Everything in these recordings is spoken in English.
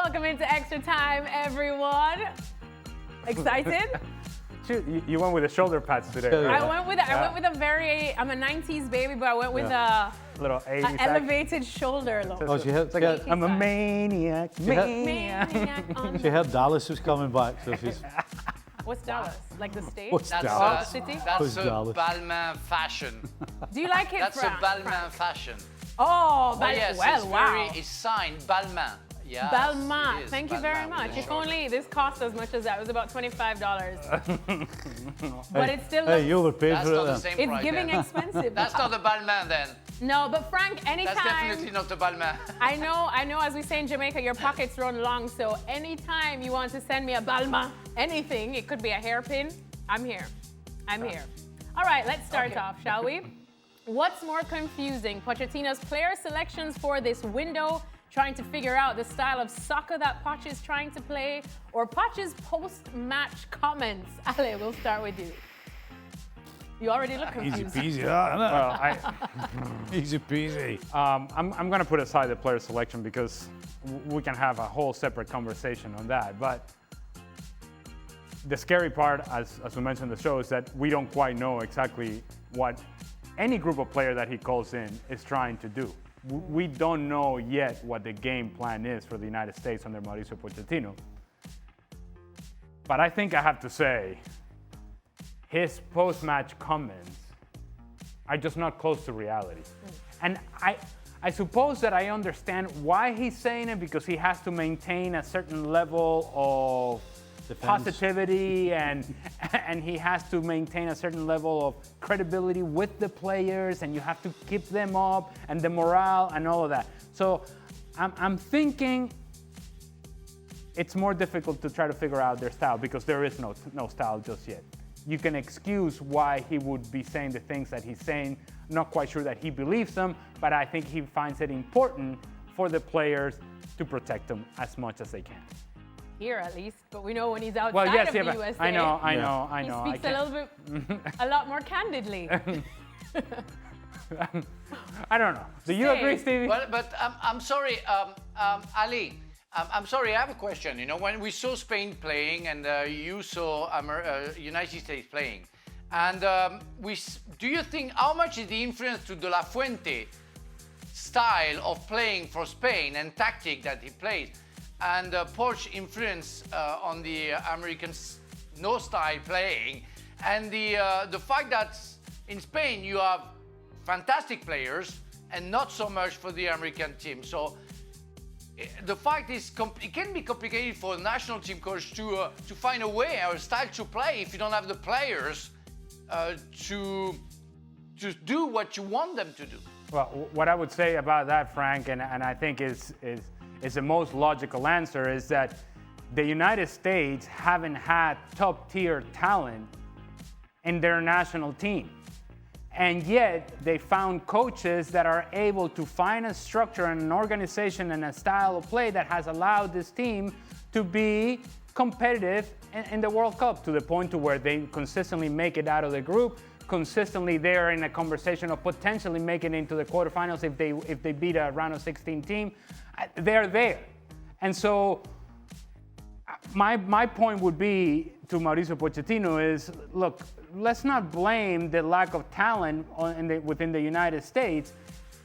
Welcome into Extra Time, everyone. Excited? You went with the shoulder pads today, right? I went with a very, I'm a 90s baby, but I went with a little 80s an elevated shoulder look. Oh, I'm a maniac. She heard Dallas was coming back, so she's. What's Dallas? Like the state? What's That's Dallas? City? Who's a Dallas? Balmain fashion. Do you like it, That's Frank? a Balmain fashion. Oh, Yes, well, it's wow. it's signed Balmain. Yes, Balmain. it is. Thank you very Balmain much. with a If shoulder. only this cost as much as that. It was about $25. But it's still Hey, you overpaid That's for not it the then. same it's price. giving then. expensive. That's not a Balmain then. No, but Frank, anytime. That's definitely not a Balmain. I know, as we say in Jamaica, your pockets run long, so anytime you want to send me a balma, anything, it could be a hairpin, I'm here. I'm here. All right, let's start off, shall we? What's more confusing, Pochettino's player selections for this window, trying to figure out the style of soccer that Poch is trying to play, or Poch's post-match comments? Ale, we'll start with you. You already look confused. Easy peasy, that, Well, isn't it? Easy peasy. I'm going to put aside the player selection because we can have a whole separate conversation on that. But the scary part, as we mentioned in the show, is that we don't quite know exactly what any group of player that he calls in is trying to do. We don't know yet what the game plan is for the United States under Mauricio Pochettino. But I think I have to say, his post-match comments are just not close to reality. And I suppose that I understand why he's saying it, because he has to maintain a certain level of positivity and he has to maintain a certain level of credibility with the players, and you have to keep them up and the morale and all of that. So I'm thinking it's more difficult to try to figure out their style because there is no style just yet. You can excuse why he would be saying the things that he's saying. Not quite sure that he believes them, but I think he finds it important for the players to protect them as much as they can. Here at least, but we know when he's outside of the USA. I know. He speaks a lot more candidly. I don't know. Do you agree, Stevie? Well, but I'm sorry, Ali. I'm sorry, I have a question. You know, when we saw Spain playing and you saw United States playing, and do you think, how much is the influence to De La Fuente style of playing for Spain and tactic that he plays, and Poch influence on the American no style playing, and the fact that in Spain you have fantastic players and not so much for the American team. So the fact is, it can be complicated for a national team coach to find a way or a style to play if you don't have the players to do what you want them to do. Well, what I would say about that, Frank, and I think is the most logical answer, is that the United States haven't had top-tier talent in their national team. And yet, they found coaches that are able to find a structure and an organization and a style of play that has allowed this team to be competitive in the World Cup, to the point to where they consistently make it out of the group. Consistently, they're in a conversation of potentially making it into the quarterfinals if they beat a round of 16 team. They're there. And so my point would be to Mauricio Pochettino is, look, let's not blame the lack of talent within the United States.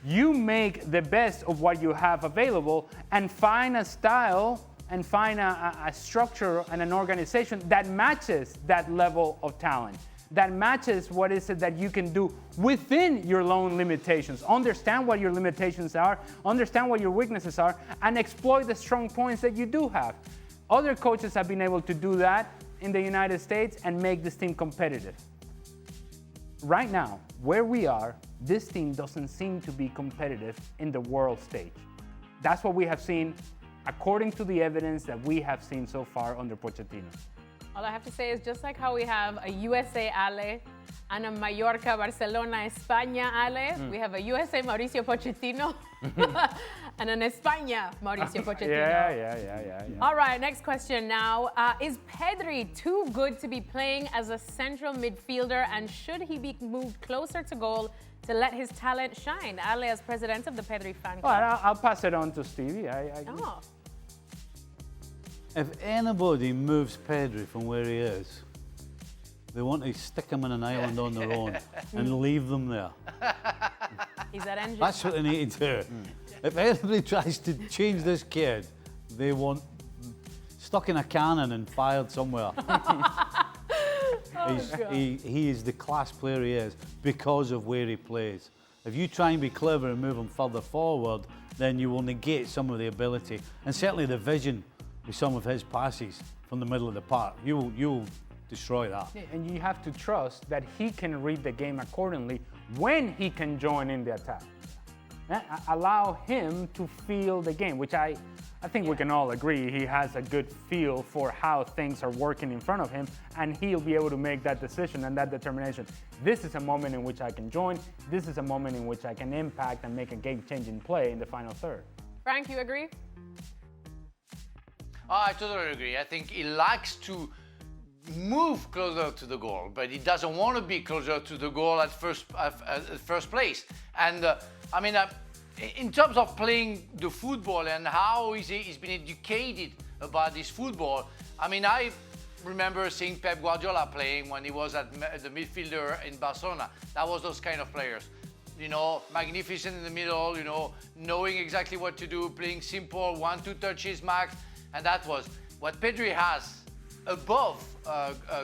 You make the best of what you have available and find a style and find a structure and an organization that matches that level of talent, that matches what is it that you can do within your own limitations. Understand what your limitations are, understand what your weaknesses are, and exploit the strong points that you do have. Other coaches have been able to do that in the United States and make this team competitive. Right now, where we are, this team doesn't seem to be competitive in the world stage. That's what we have seen according to the evidence that we have seen so far under Pochettino. All I have to say is, just like how we have a USA Ale and a Mallorca, Barcelona, España Ale, we have a USA Mauricio Pochettino and an España Mauricio Pochettino. Yeah. All right, next question now. Is Pedri too good to be playing as a central midfielder, and should he be moved closer to goal to let his talent shine? Ale, as president of the Pedri fan club. Well, I'll pass it on to Stevie. Oh. If anybody moves Pedri from where he is, they want to stick him in an island on their own and leave them there. He's that engine. That's what they need to do. If anybody tries to change this kid, they want stuck in a cannon and fired somewhere. He is the class player he is because of where he plays. If you try and be clever and move him further forward, then you will negate some of the ability and certainly the vision with some of his passes from the middle of the park. You'll destroy that. And you have to trust that he can read the game accordingly when he can join in the attack. Allow him to feel the game, which I think we can all agree he has a good feel for how things are working in front of him, and he'll be able to make that decision and that determination. This is a moment in which I can join. This is a moment in which I can impact and make a game-changing play in the final third. Frank, you agree? I totally agree. I think he likes to move closer to the goal, but he doesn't want to be closer to the goal at first place. And in terms of playing the football and how he's been educated about this football, I remember seeing Pep Guardiola playing when he was at the midfielder in Barcelona. That was those kind of players. You know, magnificent in the middle, you know, knowing exactly what to do, playing simple, 1-2 touches max. And that was what Pedri has above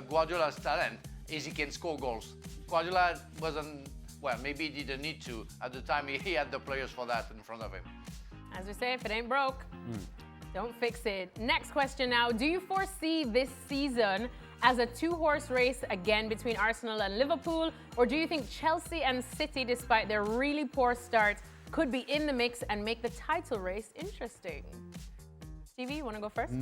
Guardiola's talent is he can score goals. Guardiola wasn't, well, maybe he didn't need to at the time. He had the players for that in front of him. As we say, if it ain't broke, don't fix it. Next question now. Do you foresee this season as a two-horse race again between Arsenal and Liverpool? Or do you think Chelsea and City, despite their really poor start, could be in the mix and make the title race interesting? Stevie, you want to go first?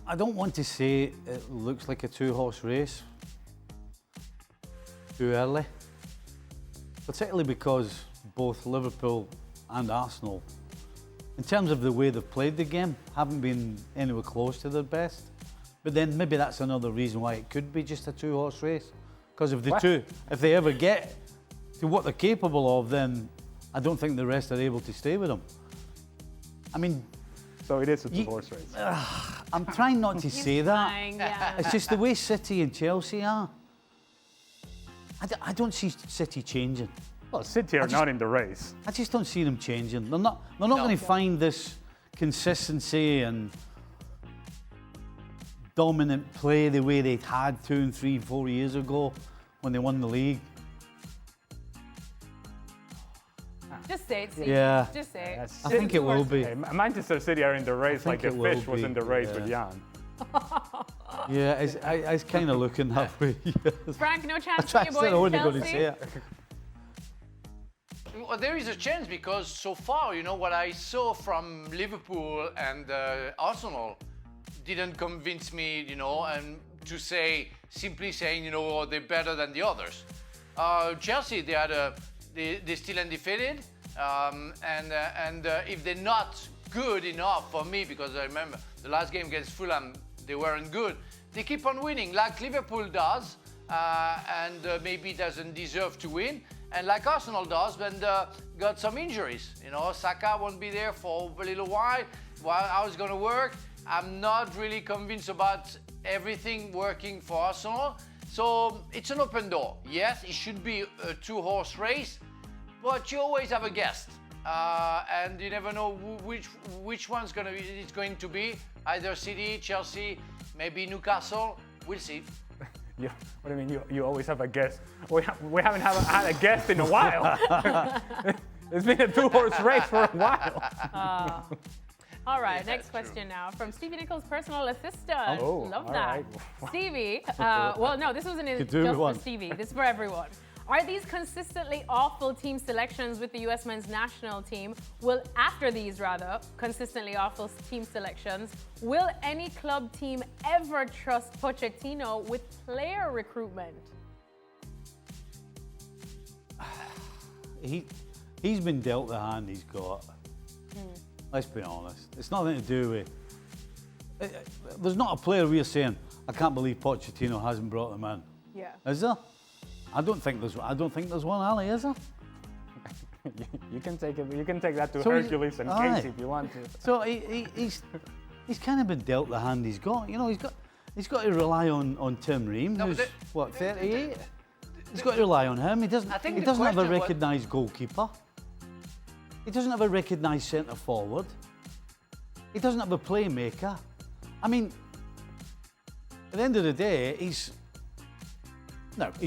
I don't want to say it looks like a two-horse race too early, particularly because both Liverpool and Arsenal, in terms of the way they've played the game, haven't been anywhere close to their best. But then maybe that's another reason why it could be just a two-horse race. Because if if they ever get to what they're capable of, then I don't think the rest are able to stay with them. I mean, so it is a two-horse race. I'm trying not to say that. Fine, yeah. It's just the way City and Chelsea are. I don't see City changing. Well, City are not in the race. I just don't see them changing. They're not going to find this consistency and dominant play the way they had 2 and 3, 4 years ago when they won the league. Just say it, Stevie. Yeah. Just say it. I think it will be. Hey, Manchester City are in the race like the it will fish was be, in the race yeah. with Jan. Yeah, it's kind of looking that way. Yes. Frank, no chance I for your boys wasn't Chelsea? going to say it. Well, there is a chance because so far, you know, what I saw from Liverpool and Arsenal didn't convince me, you know, and to say, simply saying, you know, they're better than the others. Chelsea, they're still undefeated. And if they're not good enough for me, because I remember the last game against Fulham, they weren't good, they keep on winning like Liverpool does, and maybe doesn't deserve to win, and like Arsenal does, and got some injuries. You know, Saka won't be there for a little while. How it's going to work? I'm not really convinced about everything working for Arsenal. So it's an open door. Yes, it should be a two-horse race, but you always have a guest, and you never know which one's it's going to be. Either City, Chelsea, maybe Newcastle. We'll see. Yeah, what do you mean? You always have a guest. We haven't had a guest in a while. It's been a two-horse race for a while. All right, next question now from Stevie Nichol's personal assistant. Oh, love all that. right. Stevie, well, no, this wasn't just for Stevie. This is for everyone. Are these consistently awful team selections with the U.S. men's national team? After these consistently awful team selections, will any club team ever trust Pochettino with player recruitment? He's been dealt the hand he's got. Let's be honest. It's nothing to do with. There's not a player we're saying, I can't believe Pochettino hasn't brought them in. Yeah. Is there? I don't think there's one, Ali, is there? You can take it. You can take that to So Hercules and aye. Casey if you want to. So he's kind of been dealt the hand he's got. You know, he's got to rely on Tim Ream, No, who's but what 38. He's got to rely on him. He doesn't. I think He the doesn't have a question was- recognised goalkeeper. He doesn't have a recognised centre forward. He doesn't have a playmaker. I mean, at the end of the day, his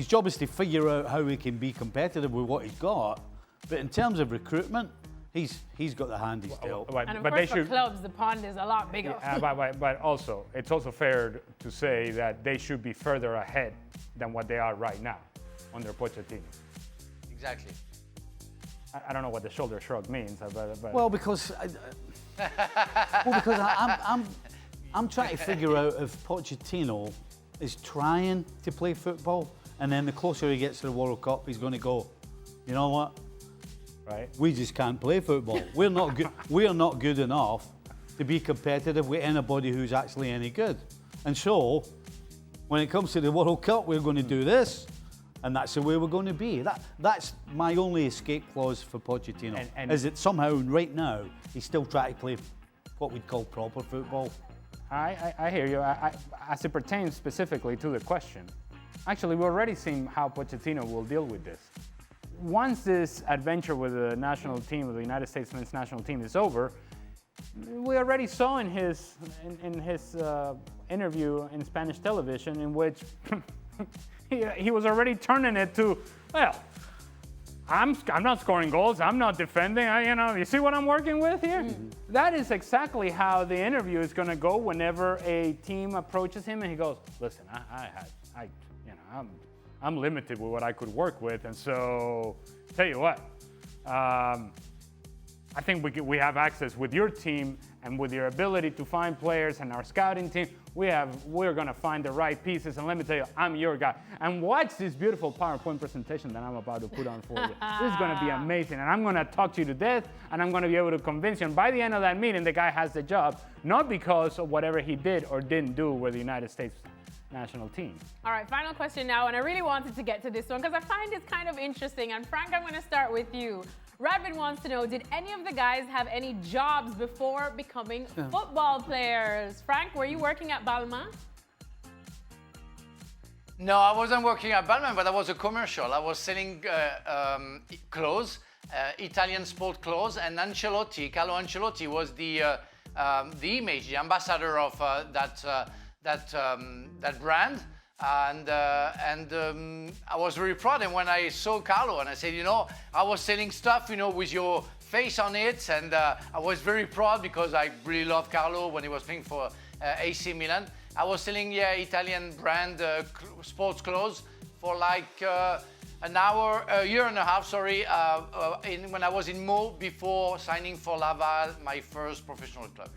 job is to figure out how he can be competitive with what he's got. But in terms of recruitment, he's got the hand he's dealt. And of course, for clubs, the pond is a lot bigger. But also, it's also fair to say that they should be further ahead than what they are right now under Pochettino. Exactly. I don't know what the shoulder shrug means, but Well, because I'm trying to figure out if Pochettino is trying to play football, and then the closer he gets to the World Cup, he's going to go, you know what? right? We just can't play football. We're not good. We are not good enough to be competitive with anybody who's actually any good. And so, when it comes to the World Cup, we're going to do this, and that's the way we're going to be. That's my only escape clause for Pochettino. Is that somehow right now he's still trying to play what we'd call proper football. I hear you. As it pertains specifically to the question, actually, we're already seeing how Pochettino will deal with this. Once this adventure with the national team, with the United States men's national team, is over, we already saw in his interview in Spanish television, in which he was already turning it to, well, I'm not scoring goals. I'm not defending. You see what I'm working with here? Mm-hmm. That is exactly how the interview is going to go whenever a team approaches him and he goes, "Listen, I'm limited with what I could work with, and so tell you what, I think we have access with your team and with your ability to find players and our scouting team. We're gonna find the right pieces, and let me tell you, I'm your guy. And watch this beautiful PowerPoint presentation that I'm about to put on for you. This is gonna be amazing, and I'm gonna talk to you to death, and I'm gonna be able to convince you. And by the end of that meeting, the guy has the job, not because of whatever he did or didn't do with the United States national team." All right, final question now, and I really wanted to get to this one because I find it's kind of interesting. And Frank, I'm going to start with you. Radvin wants to know, did any of the guys have any jobs before becoming football players? Frank, were you working at Balmain? No, I wasn't working at Balmain, but I was a commercial. I was selling clothes, Italian sport clothes, and Carlo Ancelotti was the image, the ambassador of that brand. And I was very proud. And when I saw Carlo, and I said, I was selling stuff, with your face on it, and I was very proud because I really loved Carlo when he was playing for AC Milan. I was selling, Italian brand sports clothes for like a year and a half, when I was in Meaux before signing for Laval, my first professional club,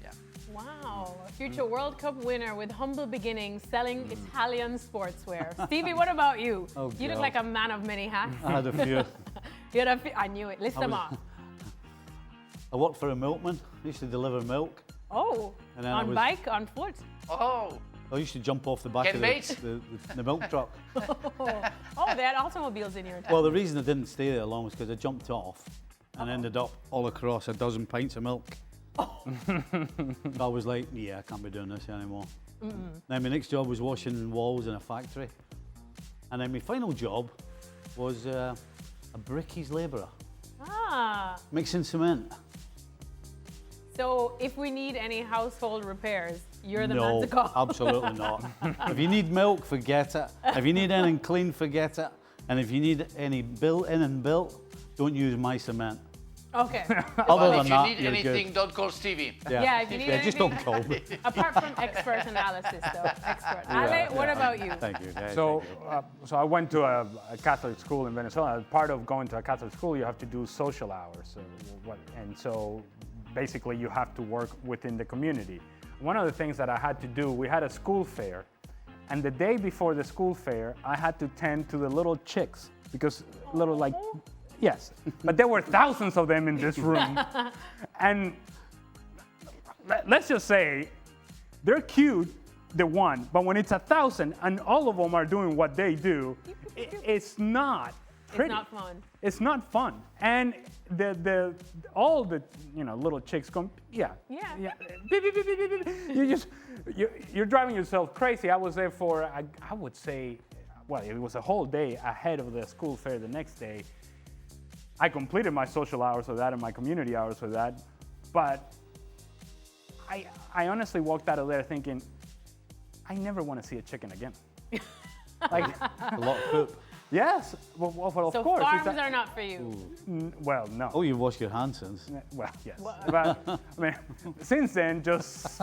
Wow, a future World Cup winner with humble beginnings selling Italian sportswear. Stevie, what about you? Oh, you look God. like a man of many hats. I had a few. You had a few. I knew it. List them off. I worked for a milkman. I used to deliver milk. Oh, And then on bike, on foot. Oh, I used to jump off the back Ken of Bates? the milk truck. Oh, they had automobiles in your town. Well, the reason I didn't stay there long was because I jumped off and ended up all across a dozen pints of milk. I was like, I can't be doing this anymore. Then my next job was washing walls in a factory. And then my final job was a brickies labourer, mixing cement. So if we need any household repairs, you're the man to call. No, absolutely not. If you need milk, forget it. If you need anything clean, forget it. And if you need any built-in and built, don't use my cement. Okay. Other if than you that, need you're anything, good. don't call Stevie. Yeah, if you need just anything. don't call me. Apart from expert analysis, though. Expert. Ale, what about you? Thank you. So I went to a Catholic school in Venezuela. As part of going to a Catholic school, you have to do social hours. So basically you have to work within the community. One of the things that I had to do, we had a school fair, and the day before the school fair, I had to tend to the little chicks, because yes, but there were thousands of them in this room. And let's just say, they're cute, the one, but when it's 1,000 and all of them are doing what they do, it's not pretty. It's not fun. It's not fun. And all the little chicks going, yeah. Beep, beep, beep, beep, beep. You're driving yourself crazy. I was there for, I would say, well, it was a whole day ahead of the school fair the next day. I completed my social hours with that and my community hours with that. But I honestly walked out of there thinking, I never want to see a chicken again. Like A lot of poop. Yes, well, of So course. farms are not for you. Well, no. Oh, you wash your hands since. Well, yes. But I mean, since then, just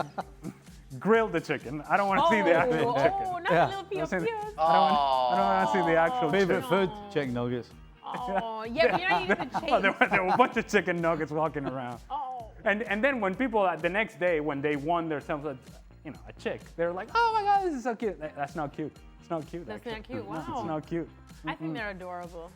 grill the chicken. I don't want to see the actual chicken. Oh, not Yeah. a little pew-pews. I don't want to see the actual Favorite chicken. food? Chicken nuggets. Oh, yeah, but you're not eating the Oh, chicken. there were a bunch of chicken nuggets walking around. Oh. And then when people the next day when they won themselves a chick, they're like, oh my God, this is so cute. That's not cute. It's not cute. That's actually. not cute. No, Wow. it's not cute. I think they're adorable.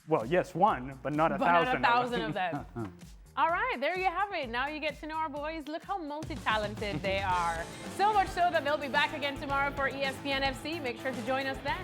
Well, yes, one, but not a But thousand. not a thousand of them. All right, there you have it. Now you get to know our boys. Look how multi-talented they are. So much so that they'll be back again tomorrow for ESPN FC. Make sure to join us then.